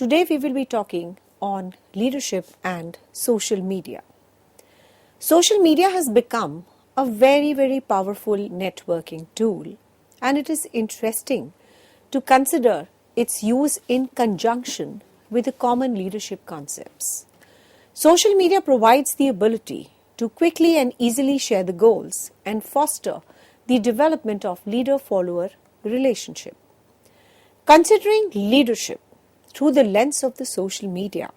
Today we will be talking on leadership and social media. Social media has become a very, very powerful networking tool, and it is interesting to consider its use in conjunction with the common leadership concepts. Social media provides the ability to quickly and easily share the goals and foster the development of leader-follower relationship. Considering leadership through the lens of the social media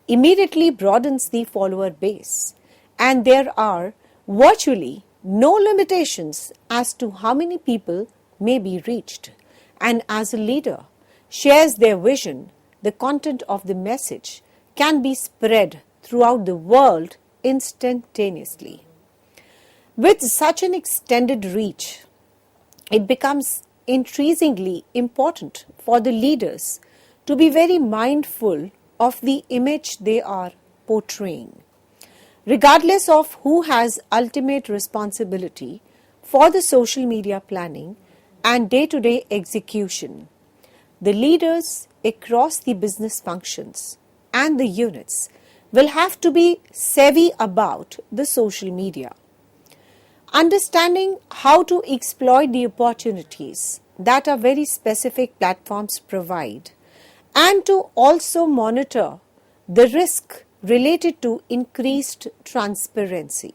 immediately broadens the follower base, and there are virtually no limitations as to how many people may be reached. And as a leader shares their vision, the content of the message can be spread throughout the world instantaneously. With such an extended reach, it becomes increasingly important for the leaders to be very mindful of the image they are portraying. Regardless of who has ultimate responsibility for the social media planning and day-to-day execution, the leaders across the business functions and the units will have to be savvy about the social media. Understanding how to exploit the opportunities that are very specific platforms provide, and to also monitor the risk related to increased transparency.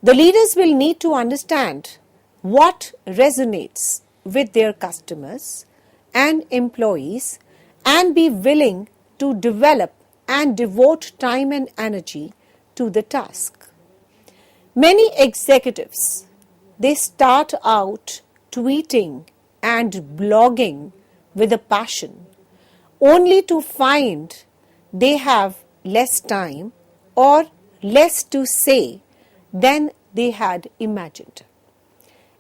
The leaders will need to understand what resonates with their customers and employees and be willing to develop and devote time and energy to the task. Many executives, they start out tweeting and blogging with a passion, only to find they have less time or less to say than they had imagined.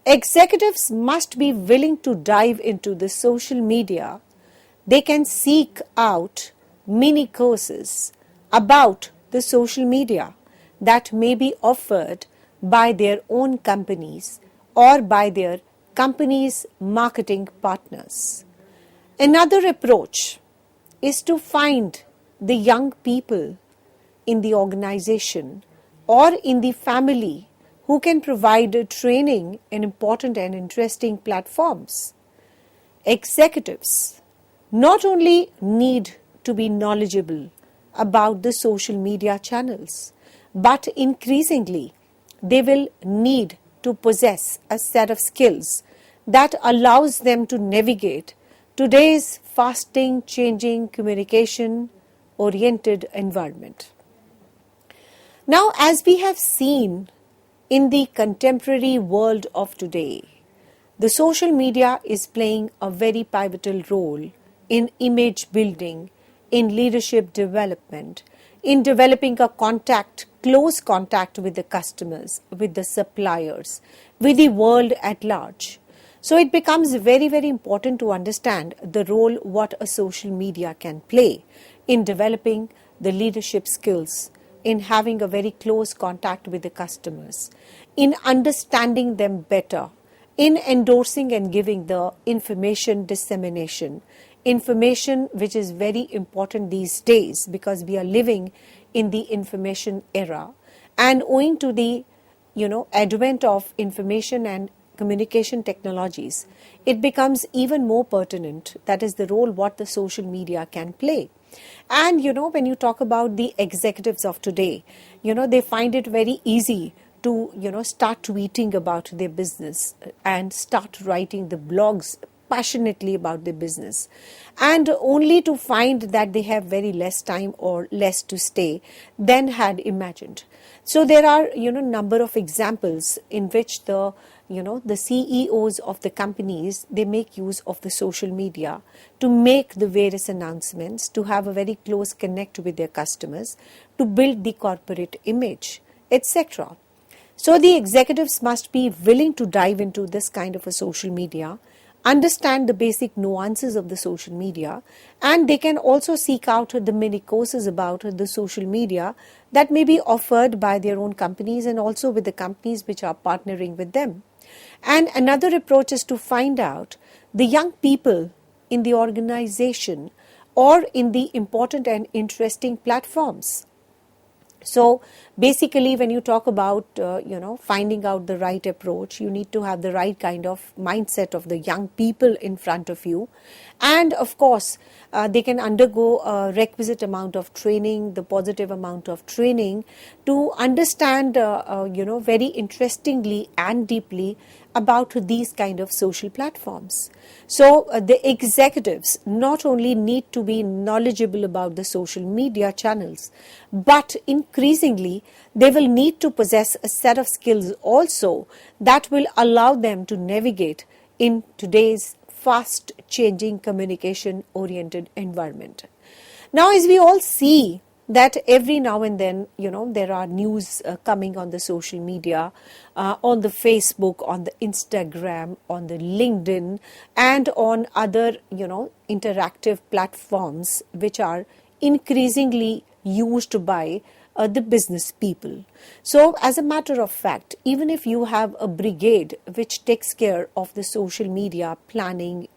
Executives must be willing to dive into the social media. They can seek out mini courses about the social media that may be offered by their own companies or by their company's marketing partners. Another approach is to find the young people in the organization or in the family who can provide training in important and interesting platforms. Executives not only need to be knowledgeable about the social media channels, but increasingly they will need to possess a set of skills that allows them to navigate today's fasting, changing, communication-oriented environment. Now, as we have seen in the contemporary world of today, the social media is playing a very pivotal role in image building, in leadership development, in developing a close contact with the customers, with the suppliers, with the world at large. So it becomes very, very important to understand the role what a social media can play in developing the leadership skills, in having a very close contact with the customers, in understanding them better, in endorsing and giving the information dissemination, information which is very important these days because we are living in the information era, and owing to the advent of information and communication technologies, it becomes even more pertinent. That is the role what the social media can play. And when you talk about the executives of today, they find it very easy to start tweeting about their business and start writing the blogs passionately about their business, and only to find that they have very less time or less to stay than had imagined. So there are number of examples in which the CEOs of the companies, they make use of the social media to make the various announcements, to have a very close connect with their customers, to build the corporate image, etc. So the executives must be willing to dive into this kind of a social media, understand the basic nuances of the social media, and they can also seek out the many courses about the social media that may be offered by their own companies and also with the companies which are partnering with them. And another approach is to find out the young people in the organization or in the important and interesting platforms. So basically, when you talk about, finding out the right approach, you need to have the right kind of mindset of the young people in front of you. And of course, they can undergo a requisite amount of training, the positive amount of training to understand, very interestingly and deeply about these kind of social platforms. So the executives not only need to be knowledgeable about the social media channels, but increasingly they will need to possess a set of skills also that will allow them to navigate in today's fast changing communication oriented environment. Now, as we all see that every now and then, there are news coming on the social media, on the Facebook, on the Instagram, on the LinkedIn, and on other, interactive platforms which are increasingly used by the business people. So as a matter of fact, even if you have a brigade which takes care of the social media planning,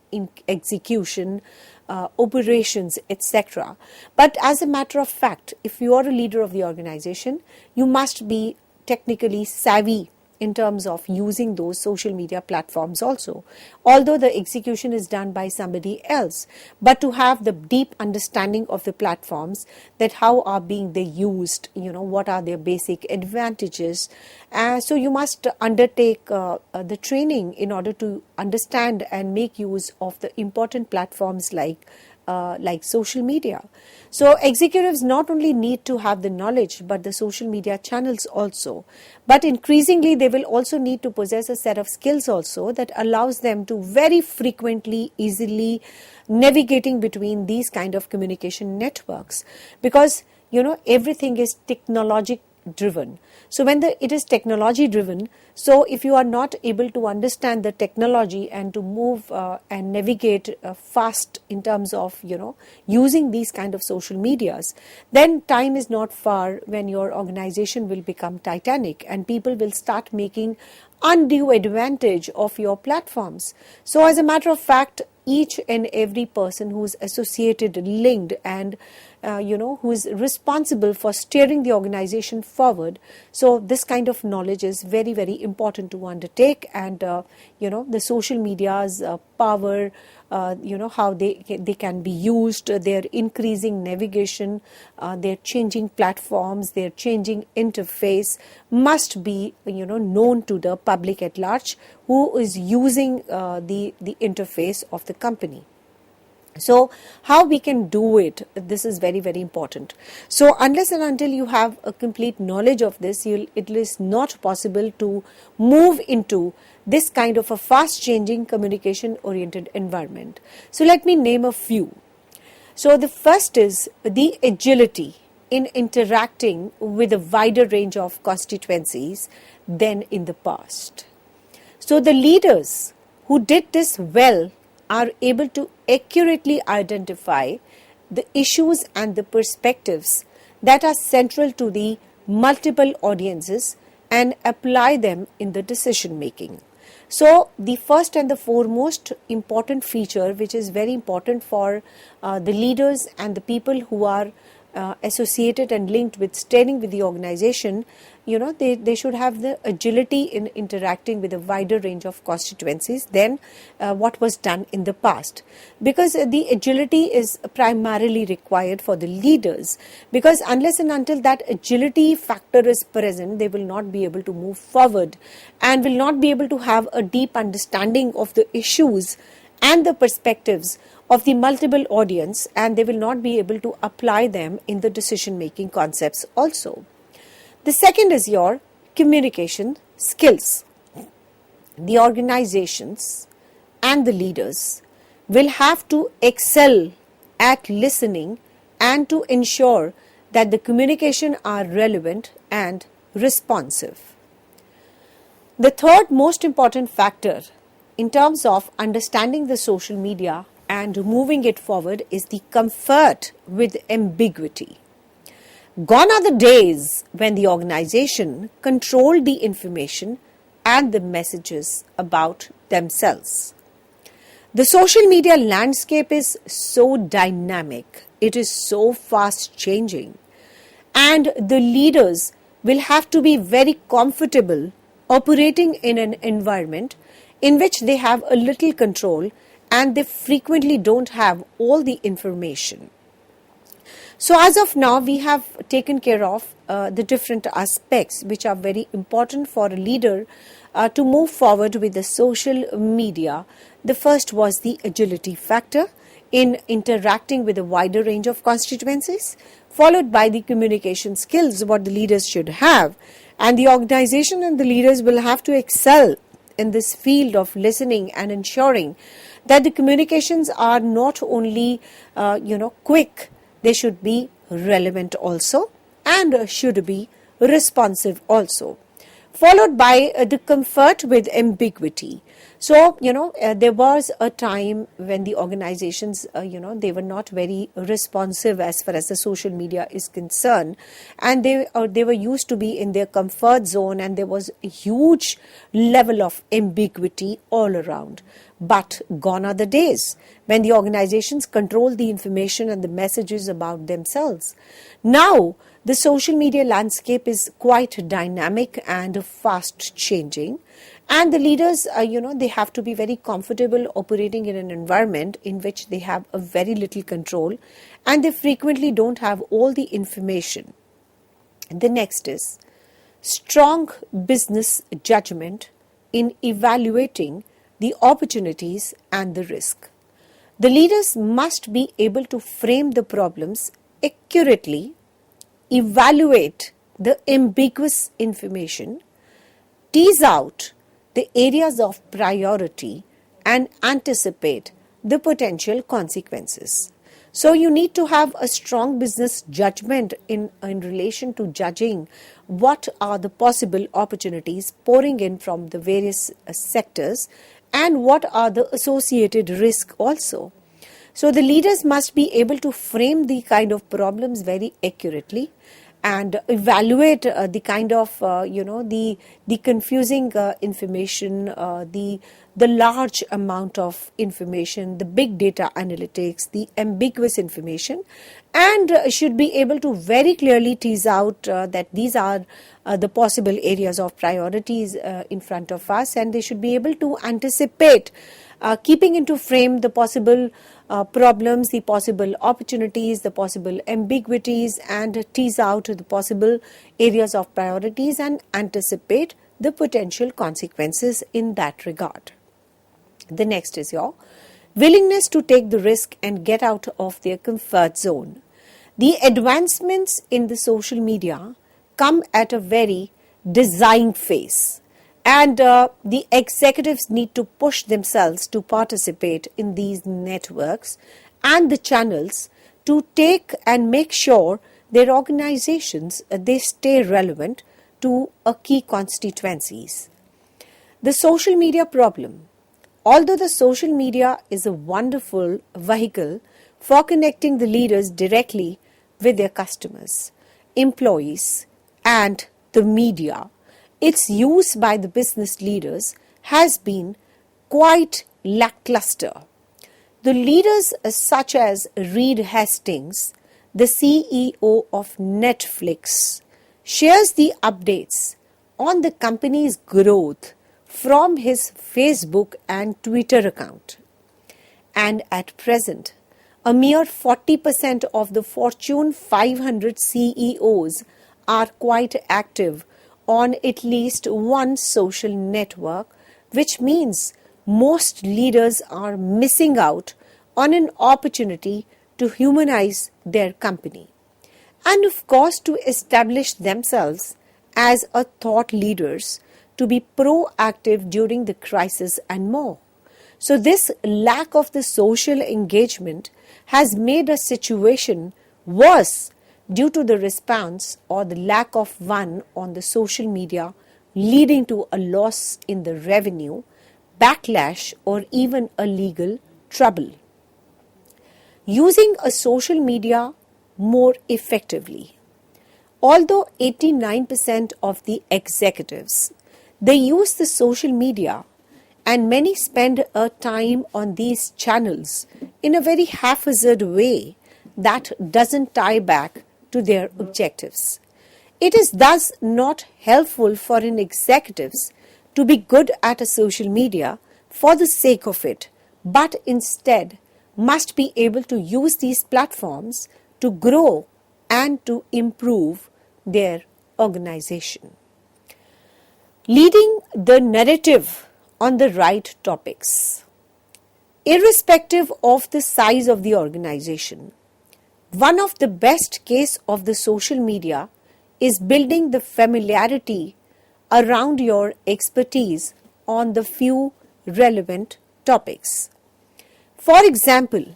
execution, operations, etc. But as a matter of fact, if you are a leader of the organization, you must be technically savvy in terms of using those social media platforms also, although the execution is done by somebody else. But to have the deep understanding of the platforms, that how are being they used, what are their basic advantages. So you must undertake the training in order to understand and make use of the important platforms like social media. So executives not only need to have the knowledge, but the social media channels also. But increasingly, they will also need to possess a set of skills also that allows them to very frequently, easily navigating between these kind of communication networks. Because, everything is technology driven. So when it is technology driven, so if you are not able to understand the technology and to move and navigate fast in terms of, using these kind of social medias, then time is not far when your organization will become titanic and people will start making undue advantage of your platforms. So as a matter of fact, each and every person who is associated, linked, and who is responsible for steering the organization forward. So this kind of knowledge is very, very important to undertake. And the social media's power, how they can be used, their increasing navigation, their changing platforms, their changing interface must be known to the public at large who is using the interface of the company. So how we can do it, this is very, very important. So unless and until you have a complete knowledge of this, it is not possible to move into this kind of a fast changing communication oriented environment. So let me name a few. So the first is the agility in interacting with a wider range of constituencies than in the past. So the leaders who did this well are able to accurately identify the issues and the perspectives that are central to the multiple audiences and apply them in the decision making. So the first and the foremost important feature, which is very important for the leaders and the people who are associated and linked with steering with the organization, they should have the agility in interacting with a wider range of constituencies than what was done in the past. Because the agility is primarily required for the leaders, because unless and until that agility factor is present, they will not be able to move forward and will not be able to have a deep understanding of the issues and the perspectives of the multiple audience, and they will not be able to apply them in the decision making concepts also. The second is your communication skills. The organizations and the leaders will have to excel at listening and to ensure that the communication are relevant and responsive. The third most important factor in terms of understanding the social media and moving it forward is the comfort with ambiguity. Gone are the days when the organization controlled the information and the messages about themselves. The social media landscape is so dynamic, it is so fast changing, and the leaders will have to be very comfortable operating in an environment in which they have a little control and they frequently don't have all the information. So as of now, we have taken care of the different aspects which are very important for a leader to move forward with the social media. The first was the agility factor in interacting with a wider range of constituencies, followed by the communication skills, what the leaders should have. And the organization and the leaders will have to excel in this field of listening and ensuring that the communications are not only, quick, they should be relevant also and should be responsive also. Followed by the comfort with ambiguity. So, there was a time when the organizations, they were not very responsive as far as the social media is concerned, and they were used to be in their comfort zone, and there was a huge level of ambiguity all around. But gone are the days when the organizations control the information and the messages about themselves. Now, the social media landscape is quite dynamic and fast changing, and the leaders, they have to be very comfortable operating in an environment in which they have a very little control and they frequently don't have all the information. The next is strong business judgment in evaluating the opportunities and the risk. The leaders must be able to frame the problems accurately, evaluate the ambiguous information, tease out the areas of priority, and anticipate the potential consequences. So you need to have a strong business judgment in relation to judging what are the possible opportunities pouring in from the various sectors and what are the associated risks also. So the leaders must be able to frame the kind of problems very accurately and evaluate the kind of, the confusing information, the large amount of information, the big data analytics, the ambiguous information, and should be able to very clearly tease out that these are the possible areas of priorities in front of us, and they should be able to anticipate keeping into frame the possible problems, the possible opportunities, the possible ambiguities, and tease out the possible areas of priorities and anticipate the potential consequences in that regard. The next is your willingness to take the risk and get out of their comfort zone. The advancements in the social media come at a very design phase, and the executives need to push themselves to participate in these networks and the channels to take and make sure their organizations they stay relevant to a key constituencies. The social media problem. Although the social media is a wonderful vehicle for connecting the leaders directly with their customers, employees, and the media, its use by the business leaders has been quite lackluster. The leaders such as Reed Hastings, the CEO of Netflix, shares the updates on the company's growth from his Facebook and Twitter account. And at present, a mere 40% of the Fortune 500 CEOs are quite active on at least one social network, which means most leaders are missing out on an opportunity to humanize their company and of course to establish themselves as a thought leaders, to be proactive during the crisis and more. So this lack of the social engagement has made a situation worse due to the response or the lack of one on the social media, leading to a loss in the revenue, backlash, or even a legal trouble. Using a social media more effectively. Although 89% of the executives, they use the social media and many spend a time on these channels in a very haphazard way that doesn't tie back to their objectives. It is thus not helpful for an executives to be good at a social media for the sake of it, but instead must be able to use these platforms to grow and to improve their organization. Leading the narrative on the right topics. Irrespective of the size of the organization, one of the best case of the social media is building the familiarity around your expertise on the few relevant topics. For example,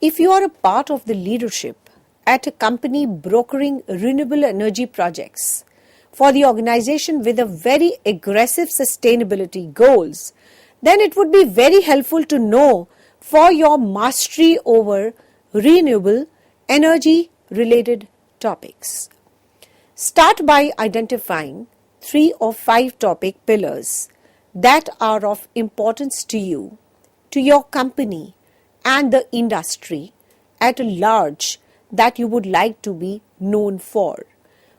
if you are a part of the leadership at a company brokering renewable energy projects for the organization with a very aggressive sustainability goals, then it would be very helpful to know for your mastery over renewable energy related topics. Start by identifying 3 or 5 topic pillars that are of importance to you, to your company and the industry at large that you would like to be known for.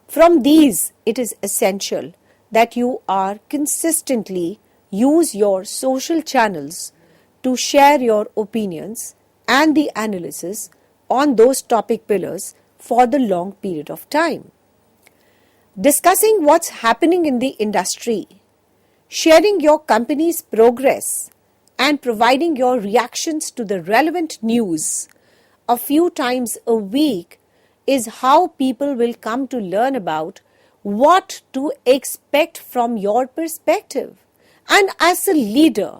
From these, it is essential that you are consistently use your social channels to share your opinions and the analysis on those topic pillars for the long period of time. Discussing what's happening in the industry, sharing your company's progress, and providing your reactions to the relevant news a few times a week is how people will come to learn about what to expect from your perspective. And as a leader,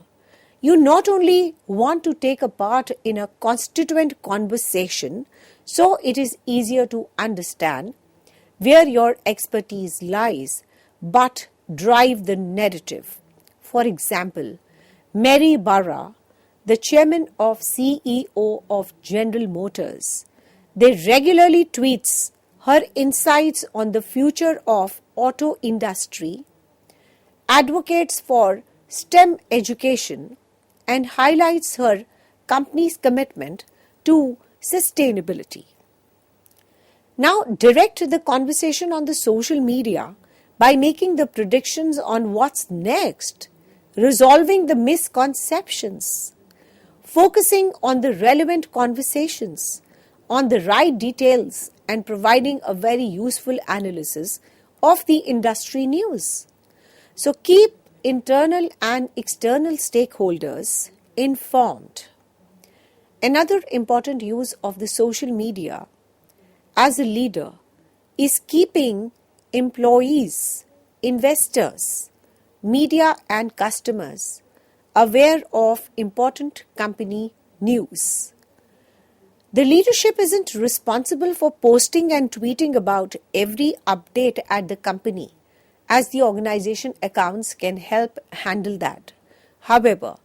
you not only want to take a part in a constituent conversation, so it is easier to understand where your expertise lies, but drive the narrative. For example, Mary Barra, the chairman of CEO of General Motors, they regularly tweets her insights on the future of auto industry, advocates for STEM education, and highlights her company's commitment to sustainability. Now direct the conversation on the social media by making the predictions on what's next, resolving the misconceptions, focusing on the relevant conversations, on the right details, and providing a very useful analysis of the industry news. So keep internal and external stakeholders informed. Another important use of the social media as a leader is keeping employees, investors, media and customers aware of important company news. The leadership isn't responsible for posting and tweeting about every update at the company, as the organization accounts can help handle that. However,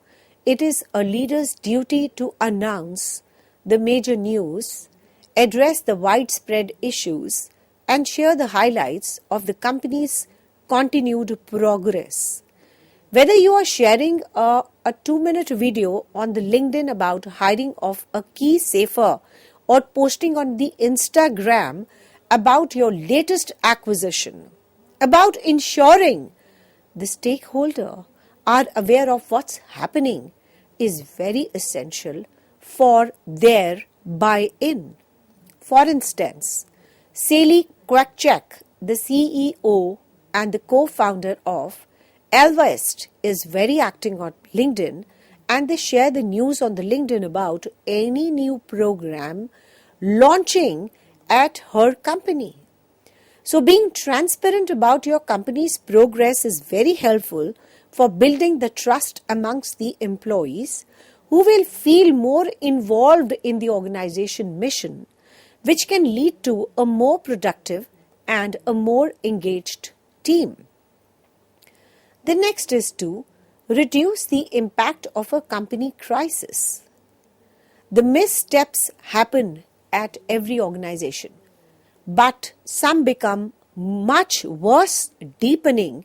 it is a leader's duty to announce the major news, address the widespread issues, and share the highlights of the company's continued progress. Whether you are sharing a 2-minute video on the LinkedIn about hiring of a key safer or posting on the Instagram about your latest acquisition, about ensuring the stakeholder are aware of what's happening is very essential for their buy-in. For instance, Sally Quackcheck, the CEO and the co-founder of Elvest, is very active on LinkedIn, and they share the news on the LinkedIn about any new program launching at her company. So being transparent about your company's progress is very helpful for building the trust amongst the employees, who will feel more involved in the organization mission, which can lead to a more productive and a more engaged team. The next is to reduce the impact of a company crisis. The missteps happen at every organization, but some become much worse, deepening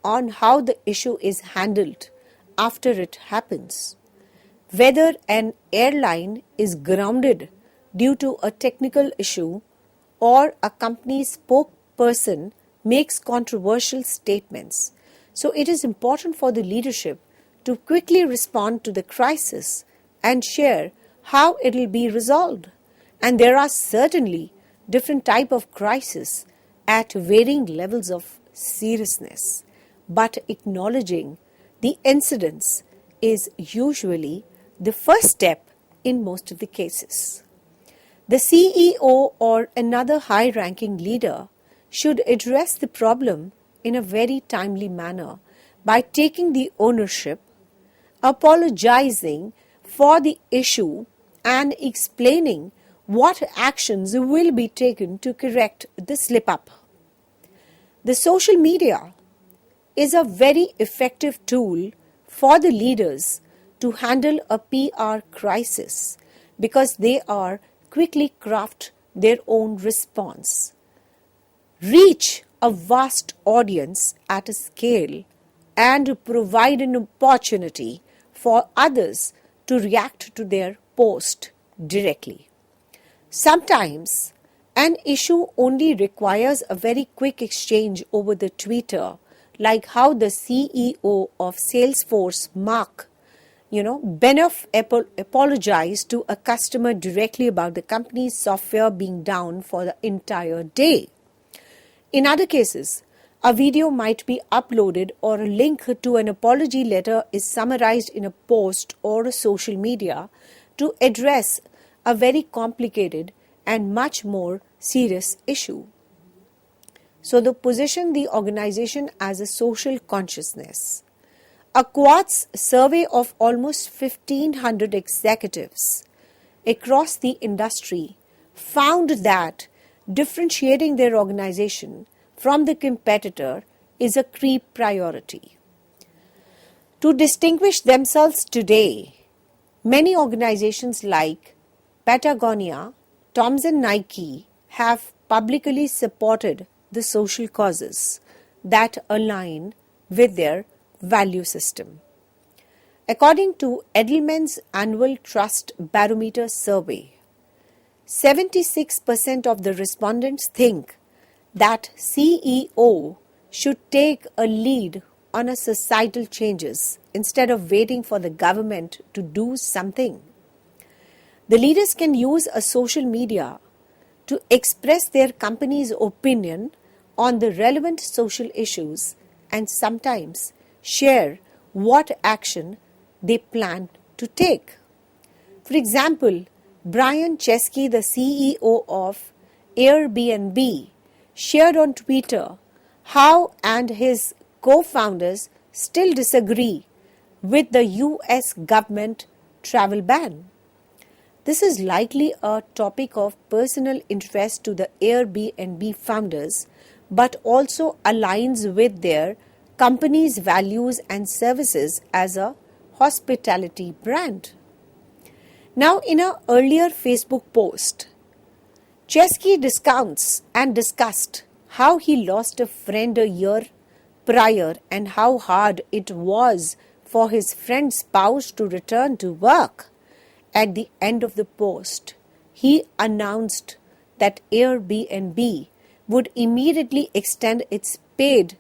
on how the issue is handled after it happens. Whether an airline is grounded due to a technical issue or a company's spokesperson makes controversial statements. So it is important for the leadership to quickly respond to the crisis and share how it will be resolved. And there are certainly different types of crises at varying levels of seriousness. But acknowledging the incidents is usually the first step in most of the cases. The CEO or another high-ranking leader should address the problem in a very timely manner by taking the ownership, apologizing for the issue, and explaining what actions will be taken to correct the slip-up. The social media is a very effective tool for the leaders to handle a PR crisis because they are quickly craft their own response, reach a vast audience at a scale, and provide an opportunity for others to react to their post directly. Sometimes an issue only requires a very quick exchange over the Twitter, like how the CEO of Salesforce, Mark Benioff apologized to a customer directly about the company's software being down for the entire day. In other cases, a video might be uploaded or a link to an apology letter is summarized in a post or a social media to address a very complicated and much more serious issue. So they position the organization as a social consciousness. A Quartz survey of almost 1,500 executives across the industry found that differentiating their organization from the competitor is a key priority. To distinguish themselves today, many organizations like Patagonia, Thomson Nike have publicly supported the social causes that align with their value system. According to Edelman's annual Trust Barometer survey, 76% of the respondents think that CEO should take a lead on a societal changes instead of waiting for the government to do something. The leaders can use a social media to express their company's opinion on the relevant social issues and sometimes share what action they plan to take. For example, Brian Chesky, the CEO of Airbnb, shared on Twitter how and his co-founders still disagree with the US government travel ban. This is likely a topic of personal interest to the Airbnb founders, but also aligns with their company's values and services as a hospitality brand. Now, in an earlier Facebook post, Chesky discussed how he lost a friend a year prior and how hard it was for his friend's spouse to return to work. At the end of the post, he announced that Airbnb would immediately extend its paid,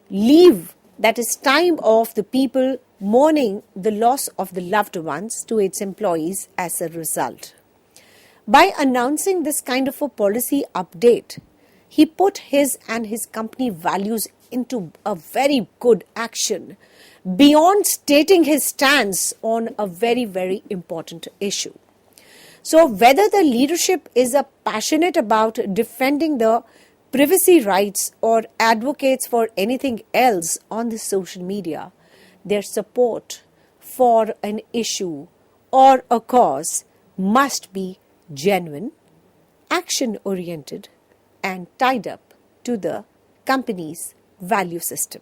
leave, that is time of the people mourning the loss of the loved ones, to its employees as a result. By announcing this kind of a policy update, he put his and his company values into a very good action beyond stating his stance on a very, very important issue. So whether the leadership is passionate about defending the privacy rights or advocates for anything else on the social media, their support for an issue or a cause must be genuine, action-oriented, and tied up to the company's value system.